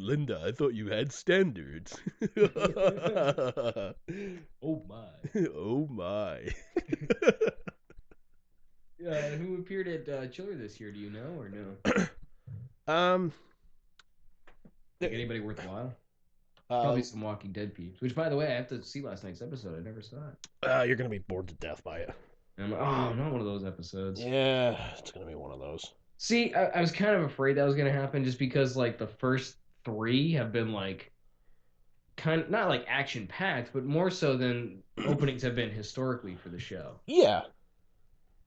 Linda, I thought you had standards. Oh my. Oh my. Who appeared at Chiller this year? Do you know or no? Um, Like anybody worthwhile? uh, Probably some Walking Dead peeps. Which, by the way, I have to see last night's episode. I never saw it. you're gonna be bored to death by it. And I'm like, oh, not one of those episodes. Yeah, it's gonna be one of those. See, I was kind of afraid that was gonna happen just because like the first three have been like kind of not like action packed, but more so than openings have been historically for the show. Yeah,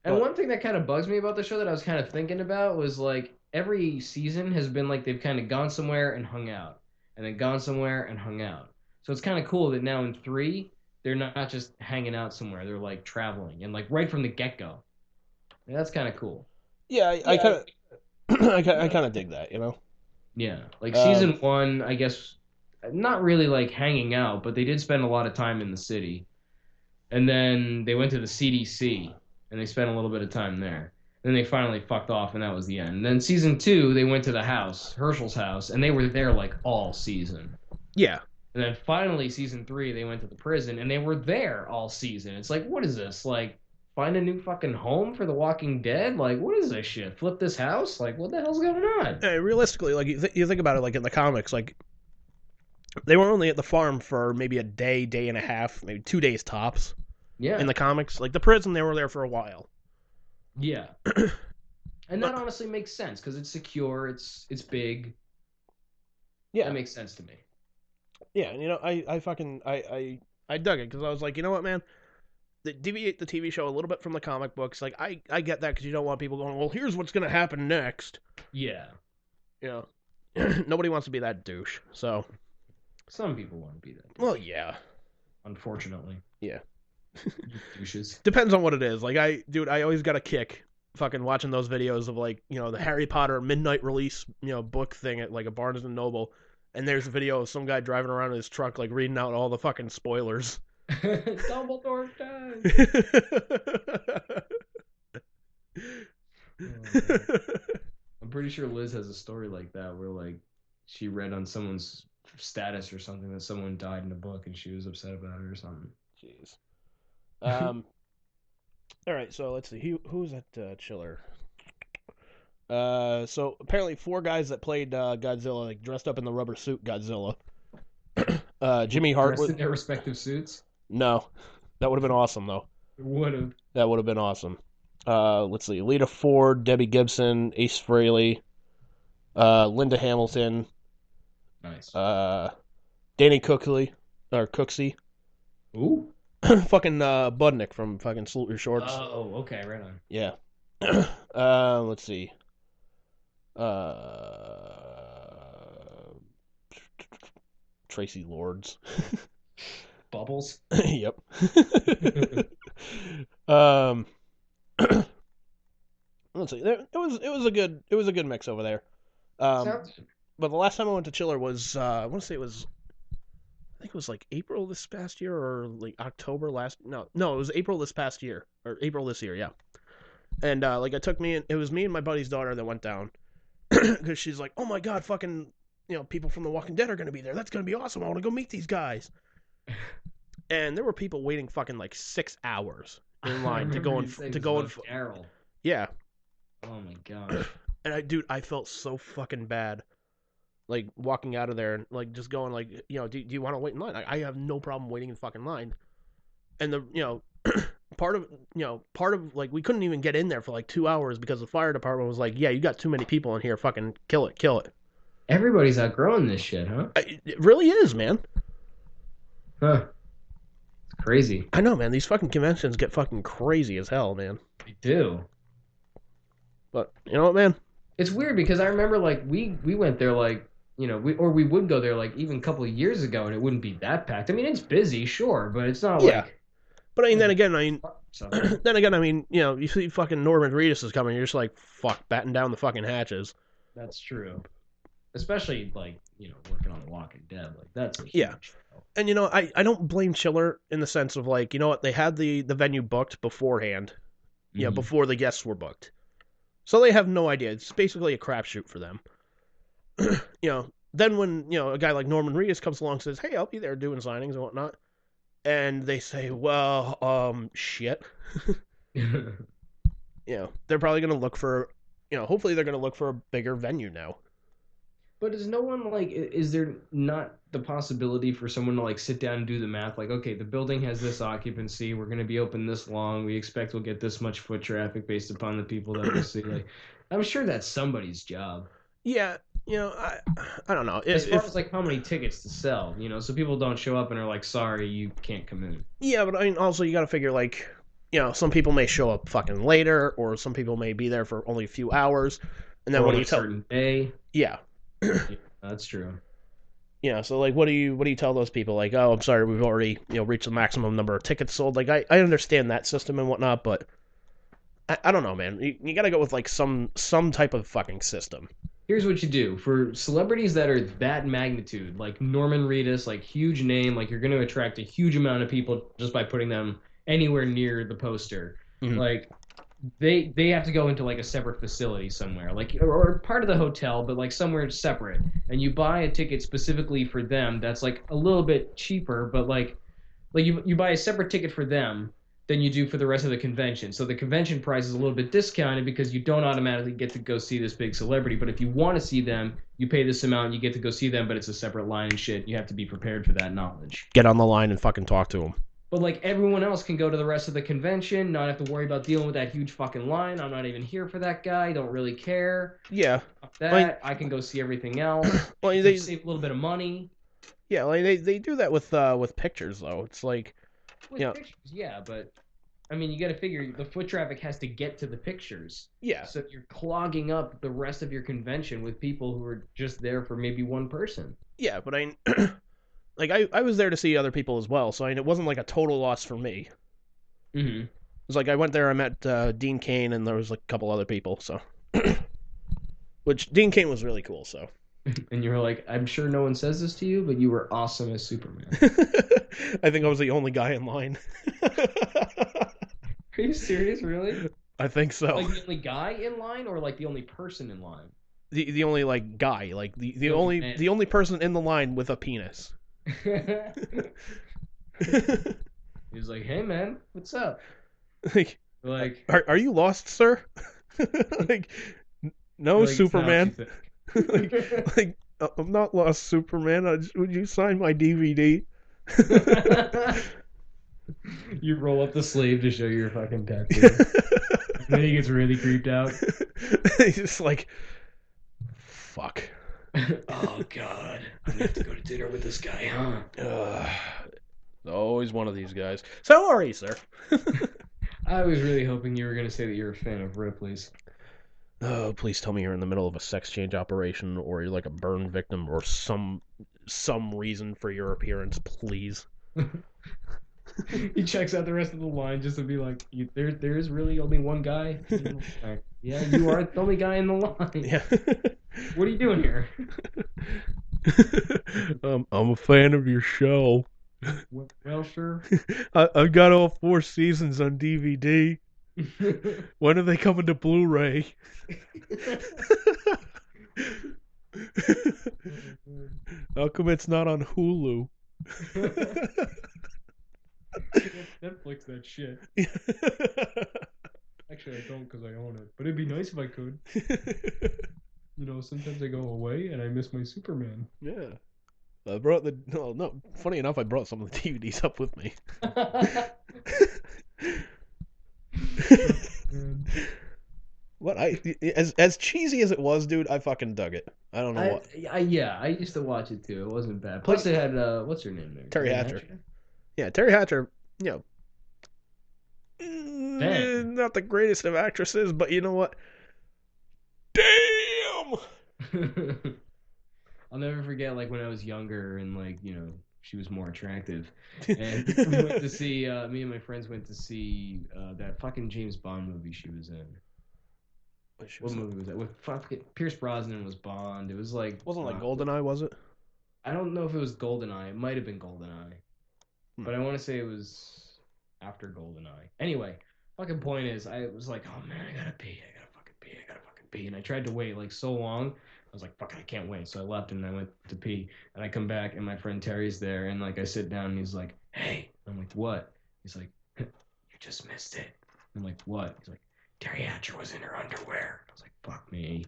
And but one thing that kind of bugs me about the show that I was kind of thinking about was like every season has been like they've kind of gone somewhere and hung out, and then gone somewhere and hung out. So it's kind of cool that now in three, they're not just hanging out somewhere; they're like traveling and like right from the get go. And that's kind of cool. yeah, I kind of, I kind of dig that, you know. Yeah, like Um, season one, I guess not really like hanging out, but they did spend a lot of time in the city. And then they went to the CDC and they spent a little bit of time there. Then they finally fucked off and that was the end. And then season two, they went to the house, Herschel's house, and they were there like all season. yeah, And then finally season three, they went to the prison and they were there all season. It's like, what is this? Like, find a new fucking home for the Walking Dead? Like, what is this shit? Flip this house? Like, what the hell's going on? realistically, like you think about it, like in the comics, like they were only at the farm for maybe a day, day and a half, maybe 2 days tops. Yeah. In the comics, like the prison, they were there for a while. Yeah. And that honestly makes sense because it's secure, it's big. Yeah, That makes sense to me. yeah, and you know, I dug it because I was like, you know what, man, deviate the TV show a little bit from the comic books. Like I get that because you don't want people going, well, here's what's gonna happen next. Yeah. You know, nobody wants to be that douche. So, Some people want to be that. well, yeah, Unfortunately. yeah. Douches. Depends on what it is. Like I always got a kick fucking watching those videos of like, you know, the Harry Potter midnight release, you know, book thing at like a Barnes and Noble, and there's a video of some guy driving around in his truck like reading out all the fucking spoilers. Dumbledore died. I'm pretty sure Liz has a story like that where like she read on someone's status or something that someone died in a book and she was upset about it or something. Jeez. All right, so let's see. Who's that chiller? So apparently 4 guys that played Godzilla, like dressed up in the rubber suit Godzilla. Jimmy Hart. Dressed in their respective suits. No, that would have been awesome though. It would have. That would have been awesome. Let's see. Lita Ford, Debbie Gibson, Ace Frehley, Linda Hamilton, Nice. Danny Cooksey. Ooh. Fucking Budnick from fucking Salute Your Shorts. Oh, okay, right on. Yeah. Let's see. Tracy Lords. Bubbles. Yep. um, let's see. It was a good mix over there. Sounds But the last time I went to Chiller was I want to say I think it was like April this past year or like October last. No, it was April this past year or April this year. Yeah. And like it was me and my buddy's daughter that went down because she's like, oh my god, fucking, you know, people from The Walking Dead are gonna be there. That's gonna be awesome. I want to go meet these guys. And there were people waiting fucking like 6 hours in line to go and Carol. yeah. Oh my gosh. And I felt so fucking bad. Like walking out of there and like just going like, you know, do you want to wait in line? I have no problem waiting in fucking line. And the, you know, part of like we couldn't even get in there for like 2 hours because the fire department was like, yeah, you got too many people in here, fucking kill it. Everybody's outgrowing this shit, huh? It really is, man. Huh. It's crazy. I know, man. These fucking conventions get fucking crazy as hell, man. They do. But you know what, man? It's weird because I remember like we went there like, you know, we would go there like even a couple of years ago and it wouldn't be that packed. I mean, it's busy, sure, but it's not like. But I mean, then again, you know, you see fucking Norman Reedus is coming, you're just like, fuck, batten down the fucking hatches. That's true. Especially like, you know, working on The Walking Dead, like that's a huge show. And you know, I don't blame Chiller in the sense of like, you know what, they had the venue booked beforehand, you know, before the guests were booked. So they have no idea. It's basically a crapshoot for them. You know, then when a guy like Norman Reedus comes along and says, "Hey, I'll be there doing signings and whatnot," and they say, "Well, shit," they're probably gonna look for, hopefully they're gonna look for a bigger venue now. But is no one like, is there not the possibility for someone to like sit down and do the math? Like, okay, the building has this occupancy. We're going to be open this long. We expect we'll get this much foot traffic based upon the people that we see. Like, I'm sure that's somebody's job. Yeah, I don't know. As far as like how many tickets to sell, so people don't show up and are like, sorry, you can't come in. Yeah, but I mean, also you got to figure like, some people may show up fucking later, or some people may be there for only a few hours, and then Or what on do you a tell? certain day. Yeah. Yeah, that's true. Yeah, so like, what do you tell those people? Like, oh, I'm sorry, we've already reached the maximum number of tickets sold. Like, I understand that system and whatnot, but I don't know, man. You got to go with like some type of fucking system. Here's what you do for celebrities that are that magnitude, like Norman Reedus, like huge name, like you're going to attract a huge amount of people just by putting them anywhere near the poster. Mhm. Like they have to go into like a separate facility somewhere, like or part of the hotel, but like somewhere separate. And you buy a ticket specifically for them. That's like a little bit cheaper, but like you buy a separate ticket for them than you do for the rest of the convention. So the convention price is a little bit discounted because you don't automatically get to go see this big celebrity. But if you want to see them, you pay this amount and you get to go see them, but it's a separate line and shit. You have to be prepared for that knowledge. Get on the line and fucking talk to them. But like everyone else can go to the rest of the convention, not have to worry about dealing with that huge fucking line. I'm not even here for that guy. Don't really care. Yeah. Fuck that. I can go see everything else. Well, they save a little bit of money. Yeah, like they do that with pictures though. It's like, with pictures, yeah, but I mean, you got to figure the foot traffic has to get to the pictures. Yeah. So you're clogging up the rest of your convention with people who are just there for maybe one person. Yeah, but like I was there to see other people as well, so it wasn't like a total loss for me. Mm-hmm. It was like I went there, I met Dean Cain, and there was like a couple other people, so which Dean Cain was really cool, so. And you were like, I'm sure no one says this to you, but you were awesome as Superman. I think I was the only guy in line. Are you serious, really? I think so. Like the only guy in line, or like the only person in line? The only like guy, like the only person in the line with a penis. He was like, "Hey man, what's up?" Like, are you lost, sir? Like, no, like, Superman. like, I'm not lost, Superman. Would you sign my DVD? You roll up the sleeve to show your fucking tattoo. And then he gets really creeped out. He's just like, fuck. Oh god, I'm gonna have to go to dinner with this guy, huh? Always one of these guys. So how are you, sir? I was really hoping you were gonna say that you're a fan of Ripley's. Oh, please tell me you're in the middle of a sex change operation, or you're like a burn victim, or some reason for your appearance, please. He checks out the rest of the line just to be like, there is really only one guy. Yeah, you are the only guy in the line. Yeah. What are you doing here? I'm a fan of your show. Well, sure. I've got all 4 seasons on DVD. When are they coming to Blu-ray? How come it's not on Hulu? Netflix that shit. Actually, I don't because I own it. But it'd be nice if I could. Sometimes I go away and I miss my Superman. Yeah. I brought no. Funny enough, I brought some of the DVDs up with me. What as cheesy as it was, dude, I fucking dug it. I don't know what. I used to watch it too. It wasn't bad. Plus, it had what's her name there? Terry Hatcher. Yeah, Terry Hatcher. Not the greatest of actresses, but you know what? Damn. I'll never forget, like when I was younger and she was more attractive, and we went to see. Me and my friends went to see that fucking James Bond movie she was in. What movie was that? With fucking Pierce Brosnan was Bond. It was like wasn't like GoldenEye, was it? I don't know if it was GoldenEye. It might have been GoldenEye, but I want to say it was after GoldenEye. Anyway, fucking point is, I was like, oh man, I gotta pee, and I tried to wait like so long I was like, fuck, I can't wait. So I left and I went to pee, and I come back and my friend Terry's there, and like I sit down and he's like, hey, I'm like, what? He's like, you just missed it. I'm like, what? He's like, Terry Hatcher was in her underwear. I was like, fuck me.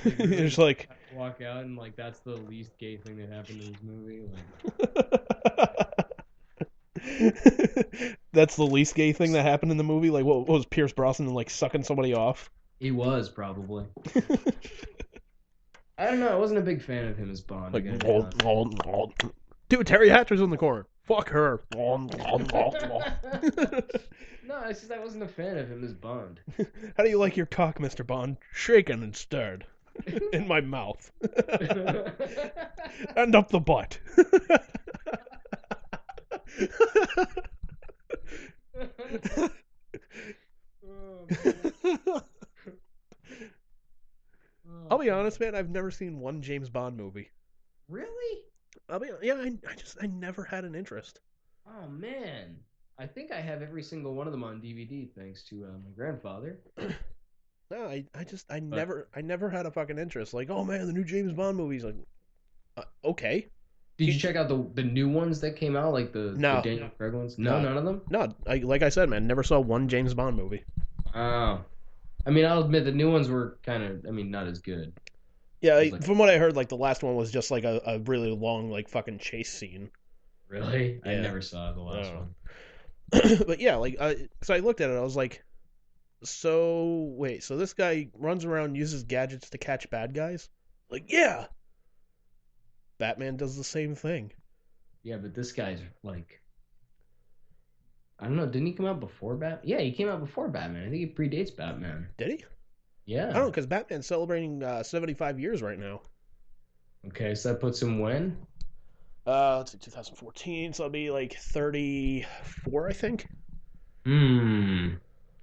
It's like walk out and like that's the least gay thing that happened in this movie. Like... That's the least gay thing that happened in the movie. Like, what was Pierce Brosnan like sucking somebody off? He was probably. I don't know. I wasn't a big fan of him as Bond. Like, dude, Terry Hatcher's in the corner. Fuck her. No, it's just I wasn't a fan of him as Bond. How do you like your cock, Mr. Bond? Shaken and stirred. In my mouth. And up the butt. I'll be honest, man. I've never seen one James Bond movie. Really? I never had an interest. Oh man, I think I have every single one of them on DVD thanks to my grandfather. No, I never had a fucking interest. Like, oh man, the new James Bond movies. Like, okay. Did you check out the new ones that came out, like the Daniel Craig ones? No, none of them. No, like I said, man, never saw one James Bond movie. Oh, I mean, I'll admit the new ones were kind of, not as good. Yeah, from what I heard, like the last one was just like a really long, like fucking chase scene. Really? Yeah. I never saw the last one. But yeah, like, so I looked at it, I was like, so wait, so this guy runs around and uses gadgets to catch bad guys? Like, yeah. Batman does the same thing. Yeah, but this guy's like, I don't know, didn't he come out before Batman? Yeah, he came out before Batman. I think he predates Batman. Did he? Yeah. I don't know, because Batman's celebrating 75 years right now. Okay, so that puts him when? Let's see, 2014, so it'll be like 34, I think.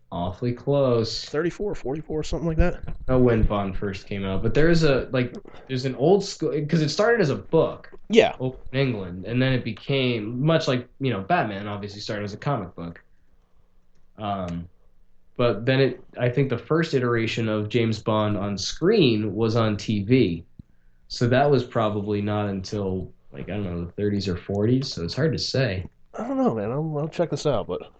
Awfully close. 34, 44, something like that. I don't know when Bond first came out, but there's an old school, because it started as a book. Yeah. In England, and then it became much like, Batman obviously started as a comic book. But then I think the first iteration of James Bond on screen was on TV. So that was probably not until, like, I don't know, the 30s or 40s, so it's hard to say. I don't know, man. I'll check this out, but...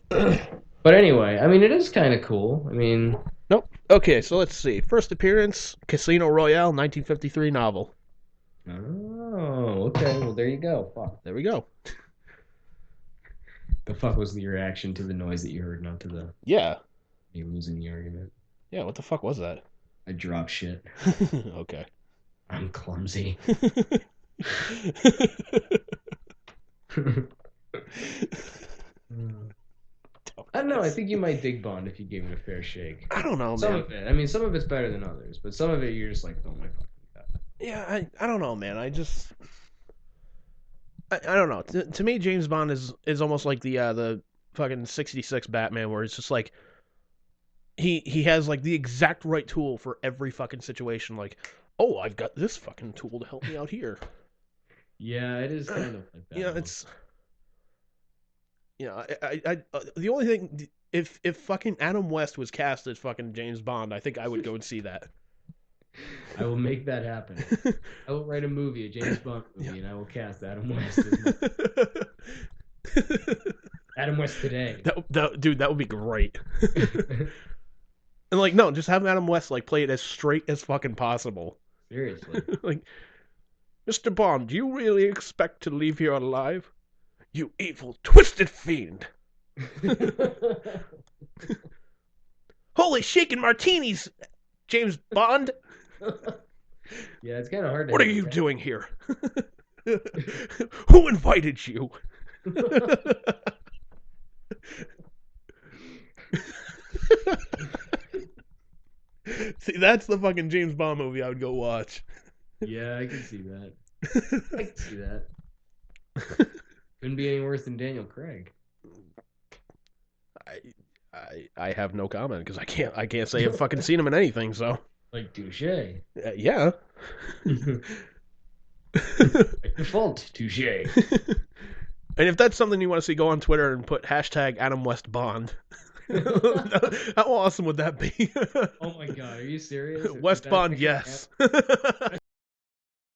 But anyway, I mean, it is kind of cool. I mean... Nope. Okay, so let's see. First appearance, Casino Royale, 1953 novel. Oh, okay. Well, there you go. Fuck. There we go. The fuck was the reaction to the noise that you heard, not to the... Yeah. You losing the argument. Yeah, what the fuck was that? I dropped shit. Okay. I'm clumsy. I don't know. I think you might dig Bond if you gave it a fair shake. I don't know, man. Some of it. I mean, some of it's better than others, but some of it you're just like, oh my fucking god. Yeah, I don't know, man. I don't know. To me, James Bond is almost like the fucking 66 Batman, where it's just like he has like the exact right tool for every fucking situation. Like, oh, I've got this fucking tool to help me out here. Yeah, it is kind of like that. Yeah, it's. I the only thing, if fucking Adam West was cast as fucking James Bond, I think I would go and see that. I will make that happen. I will write a movie, a James Bond movie, and I will cast Adam West as Adam West today. Dude, that would be great. And like, no, just have Adam West like play it as straight as fucking possible. Seriously. Like, Mr. Bond, do you really expect to leave here alive? You evil, twisted fiend. Holy shaken martinis, James Bond. Yeah, it's kind of hard to... What are you doing here? Who invited you? See, that's the fucking James Bond movie I would go watch. Yeah, I can see that. I can see that. Couldn't be any worse than Daniel Craig. I have no comment because I can't say I've fucking seen him in anything. So like touche. Yeah. Default touche. And if that's something you want to see, go on Twitter and put hashtag Adam West Bond. How awesome would that be? Oh my god, are you serious? West That Bond, actually yes.